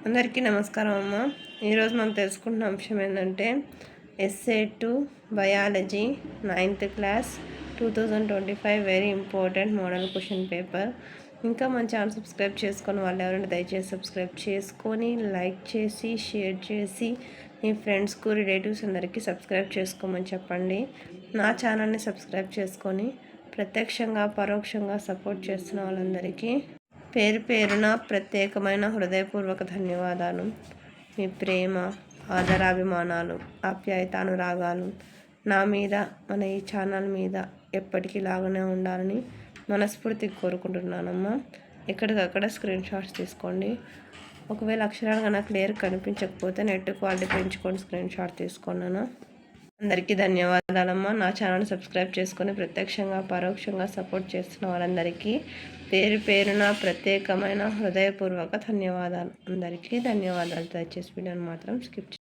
అందరికీ నమస్కారం అమ్మ. ఈరోజు మనం తెలుసుకుంటున్న అంశం ఏంటంటే SA two biology 9th class 2025 very important model question paper. ఇంకా మన ఛానల్ సబ్స్క్రైబ్ చేసుకొని వాళ్ళు ఎవరైనా దయచేసి సబ్స్క్రైబ్ చేసుకొని లైక్ చేసి షేర్ చేసి మీ ఫ్రెండ్స్కు రిలేటివ్స్ అందరికీ సబ్స్క్రైబ్ చేసుకోమని చెప్పండి. నా ఛానల్ని సబ్స్క్రైబ్ చేసుకొని ప్రత్యక్షంగా పరోక్షంగా సపోర్ట్ చేస్తున్న వాళ్ళందరికీ పేరు పేరున ప్రత్యేకమైన హృదయపూర్వక ధన్యవాదాలు. మీ ప్రేమ, ఆదరాభిమానాలు, ఆప్యాయతానురాగాలు నా మీద, మన ఈ ఛానల్ మీద ఎప్పటికీ లాగానే ఉండాలని మనస్ఫూర్తిగా కోరుకుంటున్నానమ్మా. ఎక్కడికక్కడ స్క్రీన్ షాట్స్ తీసుకోండి. ఒకవేళ అక్షరాలు కన్నా క్లియర్ కనిపించకపోతే నెట్ క్వాలిటీ పెంచుకొని స్క్రీన్ షాట్ తీసుకున్నాను. అందరికీ ధన్యవాదాలమ్మా. నా ఛానల్ సబ్స్క్రైబ్ చేసుకొని ప్రత్యక్షంగా పరోక్షంగా సపోర్ట్ చేస్తున్న వాళ్ళందరికీ పేరు పేరున ప్రత్యేకమైన హృదయపూర్వక ధన్యవాదాలు. అందరికీ ధన్యవాదాలు. దయచేసి వీడియోని మాత్రం స్కిప్